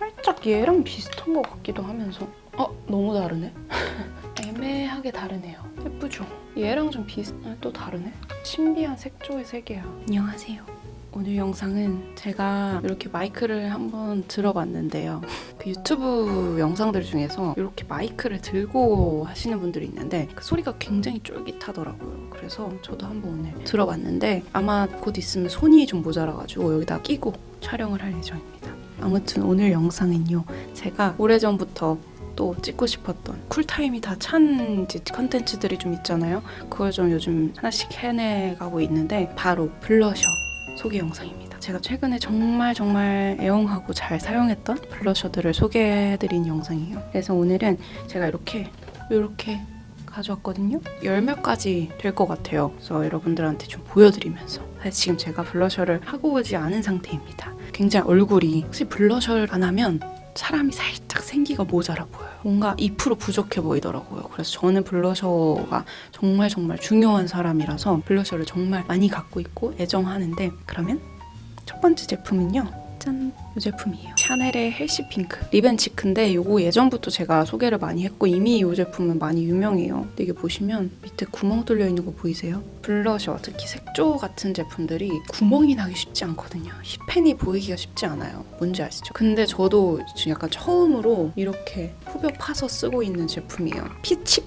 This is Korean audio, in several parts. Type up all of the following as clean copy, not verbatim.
살짝 얘랑 비슷한 것 같기도 하면서 너무 다르네. 애매하게 다르네요. 예쁘죠? 얘랑 좀 또 다르네. 신비한 색조의 세계야. 안녕하세요. 오늘 영상은 제가 이렇게 마이크를 한번 들어봤는데요. 그 유튜브 영상들 중에서 이렇게 마이크를 들고 하시는 분들이 있는데 그 소리가 굉장히 쫄깃하더라고요. 그래서 저도 한번 오늘 들어봤는데 아마 곧 있으면 손이 좀 모자라가지고 여기다 끼고 촬영을 할 예정입니다. 아무튼 오늘 영상은요. 제가 오래전부터 또 찍고 싶었던 쿨타임이 다 찬 컨텐츠들이 좀 있잖아요. 그걸 좀 요즘 하나씩 해내가고 있는데 바로 블러셔 소개 영상입니다. 제가 최근에 정말 애용하고 잘 사용했던 블러셔들을 소개해드린 영상이에요. 그래서 오늘은 제가 이렇게 가져왔거든요. 열 몇 가지 될 것 같아요. 그래서 여러분들한테 좀 보여드리면서 사실 지금 제가 블러셔를 하고 오지 않은 상태입니다. 굉장히 얼굴이 혹시 블러셔를 안 하면 사람이 살짝 생기가 모자라 보여요. 뭔가 2% 부족해 보이더라고요. 그래서 저는 블러셔가 정말 중요한 사람이라서 블러셔를 정말 많이 갖고 있고 애정하는데, 그러면 첫 번째 제품은요. 짠! 이 제품이에요. 샤넬의 헬시 핑크 리벤치크인데 이거 예전부터 제가 소개를 많이 했고 이미 이 제품은 많이 유명해요. 근데 이게 보시면 밑에 구멍 뚫려 있는 거 보이세요? 블러셔, 특히 색조 같은 제품들이 구멍이 나기 쉽지 않거든요. 힙펜이 보이기가 쉽지 않아요. 뭔지 아시죠? 근데 저도 지금 약간 처음으로 이렇게 후벼 파서 쓰고 있는 제품이에요.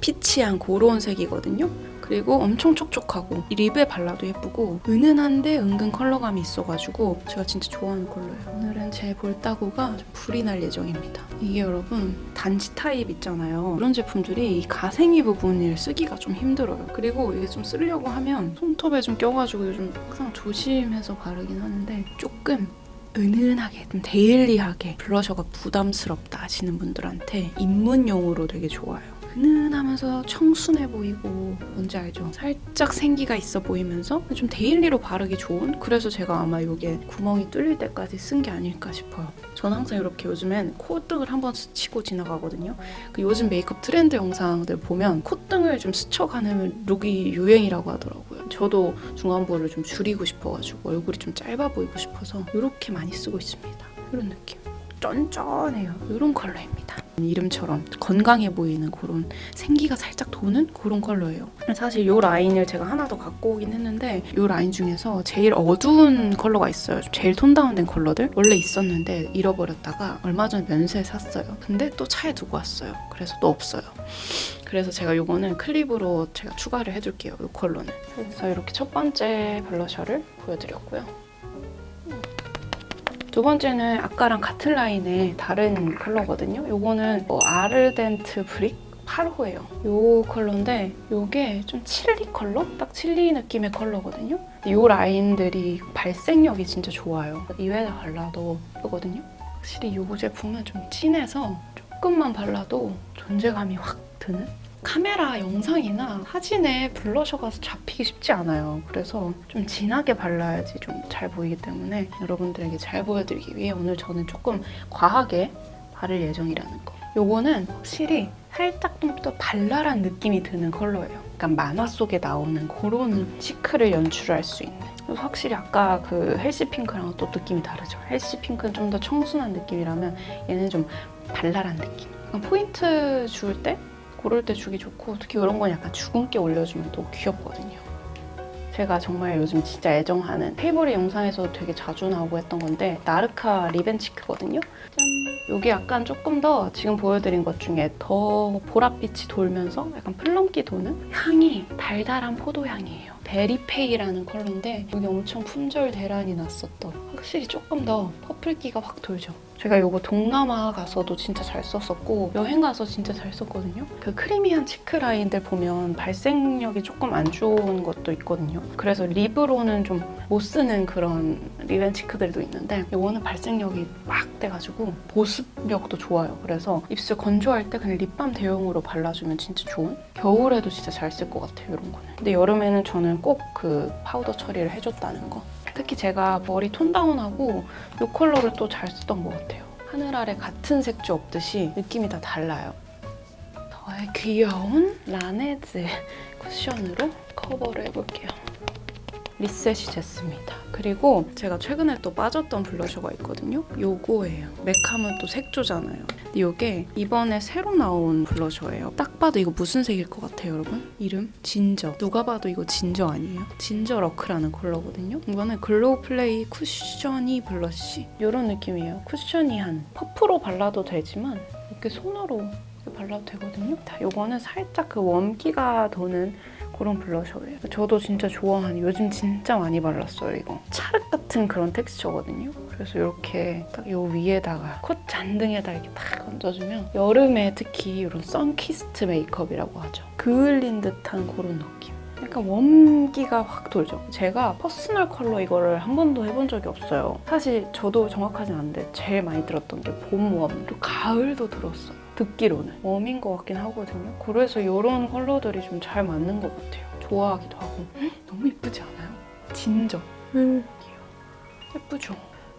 피치한 그런 색이거든요. 그리고 엄청 촉촉하고 이 립에 발라도 예쁘고 은은한데 은근 컬러감이 있어가지고 제가 진짜 좋아하는 컬러예요. 오늘은 제 볼따구가 좀 불이 날 예정입니다. 이게 여러분 단지 타입 있잖아요. 그런 제품들이 이 가생이 부분을 쓰기가 좀 힘들어요. 그리고 이게 좀 쓰려고 하면 손톱에 좀 껴가지고 요즘 항상 조심해서 바르긴 하는데 조금 은은하게, 좀 데일리하게 블러셔가 부담스럽다 하시는 분들한테 입문용으로 되게 좋아요. 은은하면서 청순해 보이고 뭔지 알죠? 살짝 생기가 있어 보이면서 좀 데일리로 바르기 좋은? 그래서 제가 아마 이게 구멍이 뚫릴 때까지 쓴 게 아닐까 싶어요. 저는 항상 이렇게 요즘엔 콧등을 한번 스치고 지나가거든요. 그 요즘 메이크업 트렌드 영상들 보면 콧등을 좀 스쳐가는 룩이 유행이라고 하더라고요. 저도 중안부를 좀 줄이고 싶어가지고 얼굴이 좀 짧아 보이고 싶어서 이렇게 많이 쓰고 있습니다. 이런 느낌. 쫀쫀해요. 이런 컬러입니다. 이름처럼 건강해 보이는 그런 생기가 살짝 도는 그런 컬러예요. 사실 이 라인을 제가 하나 더 갖고 오긴 했는데 이 라인 중에서 제일 어두운 컬러가 있어요. 제일 톤 다운된 컬러들 원래 있었는데 잃어버렸다가 얼마 전에 면세에 샀어요. 근데 또 차에 두고 왔어요. 그래서 또 없어요. 그래서 제가 이거는 클립으로 제가 추가를 해줄게요. 이 컬러는. 그래서 이렇게 첫 번째 블러셔를 보여드렸고요. 두 번째는 아까랑 같은 라인의 다른 컬러거든요. 요거는 아르덴트 브릭 8호예요. 요 컬러인데 요게 좀 칠리 컬러? 딱 칠리 느낌의 컬러거든요. 요 라인들이 발색력이 진짜 좋아요. 입에다 발라도 예쁘거든요. 확실히 요 제품은 좀 진해서 조금만 발라도 존재감이 확 드는? 카메라 영상이나 사진에 블러셔가 잡히기 쉽지 않아요. 그래서 좀 진하게 발라야지 좀 잘 보이기 때문에 여러분들에게 잘 보여드리기 위해 오늘 저는 조금 과하게 바를 예정이라는 거. 요거는 확실히 살짝 좀 더 발랄한 느낌이 드는 컬러예요. 약간 만화 속에 나오는 그런 시크를 연출할 수 있는. 그래서 확실히 아까 그 헬시 핑크랑 또 느낌이 다르죠. 헬시 핑크는 좀 더 청순한 느낌이라면 얘는 좀 발랄한 느낌. 약간 포인트 줄 때 고를 때 주기 좋고 특히 이런 건 약간 주근깨 올려주면 또 귀엽거든요. 제가 정말 요즘 진짜 애정하는 페이보릿 영상에서 되게 자주 나오고 했던 건데 나르카 리벤치크거든요. 짠! 이게 약간 조금 더 지금 보여드린 것 중에 더 보랏빛이 돌면서 약간 플럼기 도는 향이 달달한 포도향이에요. 베리페이라는 컬러인데 여기 엄청 품절 대란이 났었던 확실히 조금 더 퍼플기가 확 돌죠. 제가 이거 동남아 가서도 진짜 잘 썼었고 여행 가서 진짜 잘 썼거든요. 그 크리미한 치크 라인들 보면 발색력이 조금 안 좋은 것도 있거든요. 그래서 립으로는 좀 못 쓰는 그런 리벤치크들도 있는데 이거는 발색력이 막 돼가지고 보습력도 좋아요. 그래서 입술 건조할 때 그냥 립밤 대용으로 발라주면 진짜 좋은? 겨울에도 진짜 잘 쓸 것 같아요, 이런 거는. 근데 여름에는 저는 꼭 그 파우더 처리를 해줬다는 거. 특히 제가 머리 톤 다운하고 이 컬러를 또 잘 쓰던 것 같아요. 하늘 아래 같은 색조 없듯이 느낌이 다 달라요. 저의 귀여운 라네즈 쿠션으로 커버를 해볼게요. 리셋이 됐습니다. 그리고 제가 최근에 또 빠졌던 블러셔가 있거든요. 요거예요. 맥하면 또 색조잖아요. 근데 요게 이번에 새로 나온 블러셔예요. 딱 봐도 이거 무슨 색일 것 같아요, 여러분? 이름? 진저. 누가 봐도 이거 진저 아니에요? 진저 러크라는 컬러거든요. 이거는 글로우 플레이 쿠셔니 블러쉬. 이런 느낌이에요. 쿠셔니한. 퍼프로 발라도 되지만 이렇게 손으로 발라도 되거든요. 자, 요거는 살짝 그 웜기가 도는 그런 블러셔예요. 저도 진짜 좋아하는, 요즘 진짜 많이 발랐어요, 이거. 찰흙 같은 그런 텍스처거든요. 그래서 이렇게 딱 요 위에다가 콧 잔등에다 이렇게 딱 얹어주면 여름에 특히 이런 선키스트 메이크업이라고 하죠. 그을린 듯한 그런 느낌. 약간 웜기가 확 돌죠. 제가 퍼스널 컬러 이거를 한 번도 해본 적이 없어요. 사실 저도 정확하진 않은데 제일 많이 들었던 게 봄 웜, 그리고 가을도 들었어요. 듣기로는 웜인 것 같긴 하거든요. 그래서 이런 컬러들이 좀 잘 맞는 것 같아요. 좋아하기도 하고. 너무 예쁘지 않아요? 진저. 예쁘죠?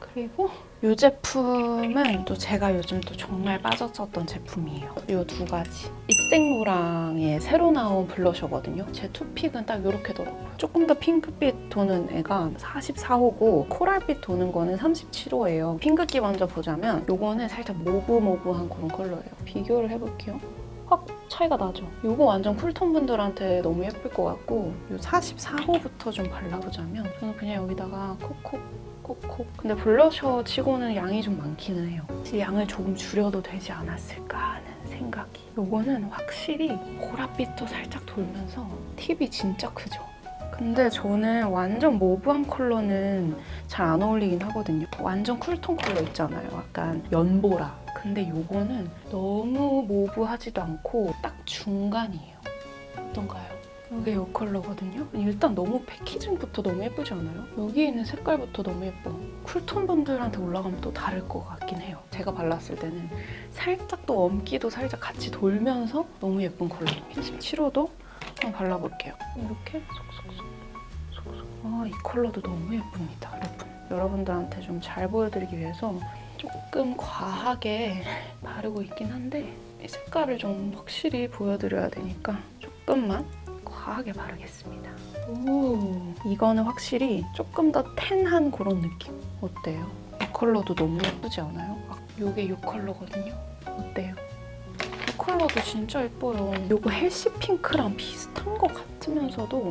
그리고 이 제품은 또 제가 요즘 또 정말 빠졌었던 제품이에요. 이 두 가지. 입생로랑의 새로 나온 블러셔거든요. 제 투픽은 딱 이렇게더라고요. 조금 더 핑크빛 도는 애가 44호고 코랄빛 도는 거는 37호예요. 핑크기 먼저 보자면 이거는 살짝 모브모브한 그런 컬러예요. 비교를 해볼게요. 확 차이가 나죠? 이거 완전 쿨톤 분들한테 너무 예쁠 것 같고 이 44호부터 좀 발라보자면 저는 그냥 여기다가 콕콕. 근데 블러셔 치고는 양이 좀 많기는 해요. 양을 조금 줄여도 되지 않았을까 하는 생각이. 이거는 확실히 보랏빛도 살짝 돌면서 팁이 진짜 크죠. 근데 저는 완전 모브한 컬러는 잘 안 어울리긴 하거든요. 완전 쿨톤 컬러 있잖아요. 약간 연보라. 근데 이거는 너무 모브하지도 않고 딱 중간이에요. 어떤가요? 이게 이 컬러거든요. 일단 너무 패키징부터 너무 예쁘지 않아요? 여기 있는 색깔부터 너무 예뻐. 쿨톤 분들한테 올라가면 또 다를 것 같긴 해요. 제가 발랐을 때는 살짝 또 웜기도 살짝 같이 돌면서 너무 예쁜 컬러입니다. 17호도 한번 발라볼게요. 이렇게 속속속. 이 컬러도 너무 예쁩니다, 여러분. 여러분들한테 좀 잘 보여드리기 위해서 조금 과하게 바르고 있긴 한데 이 색깔을 좀 확실히 보여드려야 되니까 조금만 과하게 바르겠습니다. 이거는 확실히 조금 더 텐한 그런 느낌. 어때요? 이 컬러도 너무 예쁘지 않아요? 이게 이 컬러거든요. 어때요? 이 컬러도 진짜 예뻐요. 이거 헬시 핑크랑 비슷한 것 같으면서도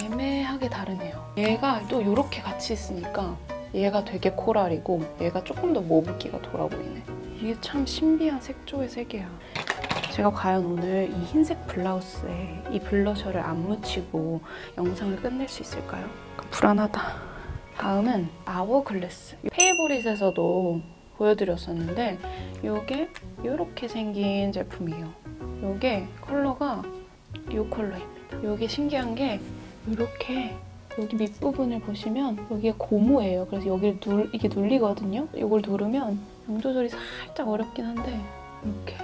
애매하게 다르네요. 얘가 또 이렇게 같이 있으니까 얘가 되게 코랄이고 얘가 조금 더 모브기가 돌아 보이네. 이게 참 신비한 색조의 세계야. 제가 과연 오늘 이 흰색 블라우스에 이 블러셔를 안 묻히고 영상을 끝낼 수 있을까요? 불안하다. 다음은 아워글래스. 페이보릿에서도 보여드렸었는데 이게 이렇게 생긴 제품이에요. 이게 컬러가 이 컬러입니다. 이게 신기한 게 이렇게 여기 밑부분을 보시면 여기가 고무예요. 그래서 여기를 이게 눌리거든요. 이걸 누르면 양 조절이 살짝 어렵긴 한데 이렇게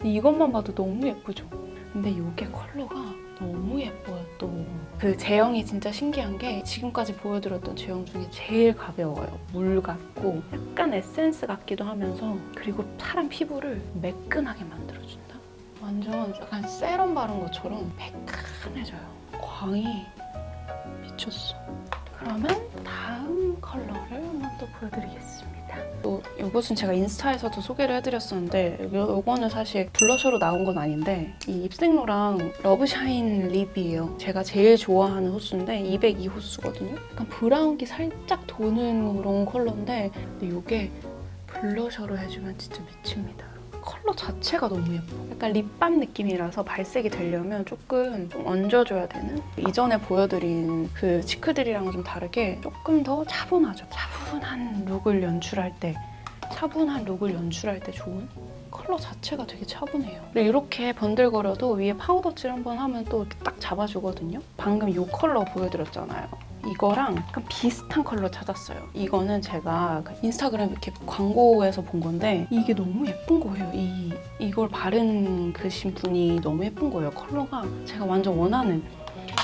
이것만 봐도 너무 예쁘죠? 근데 이게 컬러가 너무 예뻐요. 또 그 제형이 진짜 신기한 게 지금까지 보여드렸던 제형 중에 제일 가벼워요. 물 같고 약간 에센스 같기도 하면서 그리고 사람 피부를 매끈하게 만들어준다. 완전 약간 세럼 바른 것처럼 매끈해져요. 광이 미쳤어. 그러면 다음 컬러를 한번 또 보여드리겠습니다. 또 이것은 제가 인스타에서도 소개를 해드렸었는데 이거는 사실 블러셔로 나온 건 아닌데 이 입생로랑 러브샤인 립이에요. 제가 제일 좋아하는 호수인데 202 호수거든요. 약간 브라운기 살짝 도는 그런 컬러인데 근데 이게 블러셔로 해주면 진짜 미칩니다. 컬러 자체가 너무 예뻐. 약간 립밤 느낌이라서 발색이 되려면 조금 좀 얹어줘야 되는? 이전에 보여드린 그 치크들이랑은 좀 다르게 조금 더 차분하죠. 차분한 룩을 연출할 때 좋은? 컬러 자체가 되게 차분해요. 그리고 이렇게 번들거려도 위에 파우더칠 한번 하면 또 딱 잡아주거든요. 방금 이 컬러 보여드렸잖아요. 이거랑 약간 비슷한 컬러 찾았어요. 이거는 제가 인스타그램 이렇게 광고에서 본 건데 이게 너무 예쁜 거예요. 이걸 바른 그신 분이 너무 예쁜 거예요. 컬러가 제가 완전 원하는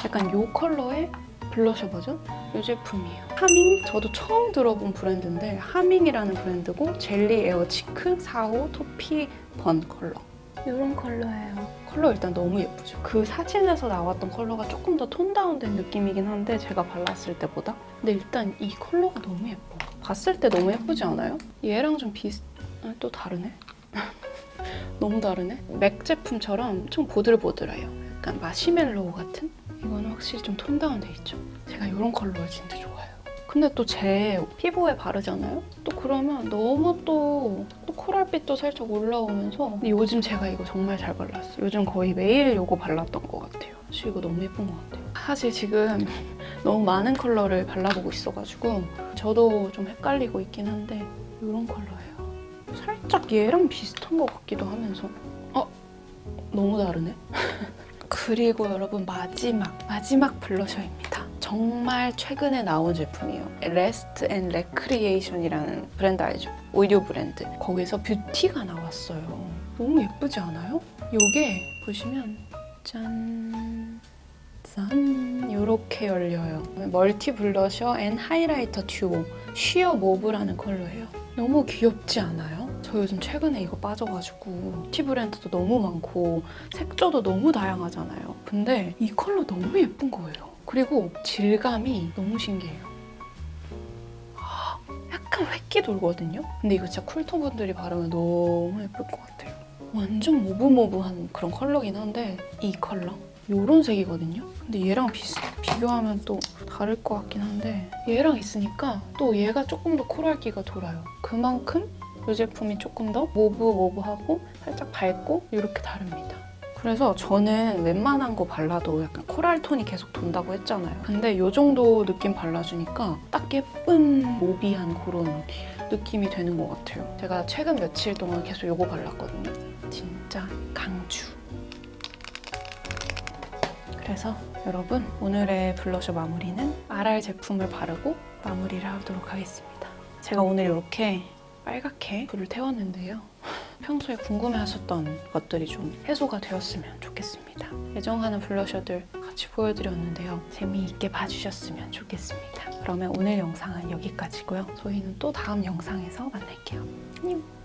약간 이 컬러의 블러셔 버전? 이 제품이에요. 하밍? 저도 처음 들어본 브랜드인데 하밍이라는 브랜드고 젤리 에어 치크 4호 토피 번 컬러. 이런 컬러예요. 컬러 일단 너무 예쁘죠? 그 사진에서 나왔던 컬러가 조금 더 톤 다운된 느낌이긴 한데 제가 발랐을 때보다. 근데 일단 이 컬러가 너무 예뻐. 봤을 때 너무 예쁘지 않아요? 얘랑 좀 또 다르네? 너무 다르네? 맥 제품처럼 엄청 보들보들해요. 약간 마시멜로우 같은? 이거는 확실히 좀 톤 다운돼 있죠. 제가 이런 컬러를 진짜 좋아해요. 근데 또 제 피부에 바르잖아요? 또 그러면 너무 또 코랄빛도 살짝 올라오면서 근데 요즘 제가 이거 정말 잘 발랐어요. 요즘 거의 매일 이거 발랐던 것 같아요. 사실 이거 너무 예쁜 것 같아요. 사실 지금 너무 많은 컬러를 발라보고 있어가지고 저도 좀 헷갈리고 있긴 한데 이런 컬러예요. 살짝 얘랑 비슷한 것 같기도 하면서 너무 다르네? 그리고 여러분 마지막 블러셔입니다. 정말 최근에 나온 제품이에요. 레스트 앤 레크리에이션이라는 브랜드 알죠? 오디오 브랜드. 거기서 뷰티가 나왔어요. 너무 예쁘지 않아요? 이게 보시면 짠 이렇게 열려요. 멀티 블러셔 앤 하이라이터 듀오 쉬어 모브라는 컬러예요. 너무 귀엽지 않아요? 저 요즘 최근에 이거 빠져가지고 뷰티 브랜드도 너무 많고 색조도 너무 다양하잖아요. 근데 이 컬러 너무 예쁜 거예요. 그리고 질감이 너무 신기해요. 약간 획기 돌거든요? 근데 이거 진짜 쿨톤 분들이 바르면 너무 예쁠 것 같아요. 완전 모브모브한 그런 컬러긴 한데 이 컬러? 요런 색이거든요? 근데 얘랑 비교하면 또 다를 것 같긴 한데 얘랑 있으니까 또 얘가 조금 더 코랄기가 돌아요. 그만큼 이 제품이 조금 더 모브모브하고 살짝 밝고 이렇게 다릅니다. 그래서 저는 웬만한 거 발라도 약간 코랄 톤이 계속 돈다고 했잖아요. 근데 이 정도 느낌 발라주니까 딱 예쁜 모비한 그런 느낌이 되는 것 같아요. 제가 최근 며칠 동안 계속 이거 발랐거든요. 진짜 강추. 그래서 여러분 오늘의 블러셔 마무리는 RR 제품을 바르고 마무리를 하도록 하겠습니다. 제가 오늘 이렇게 빨갛게 불을 태웠는데요. 평소에 궁금해하셨던 것들이 좀 해소가 되었으면 좋겠습니다. 애정하는 블러셔들 같이 보여드렸는데요. 재미있게 봐주셨으면 좋겠습니다. 그러면 오늘 영상은 여기까지고요. 저희는 또 다음 영상에서 만날게요. 안녕!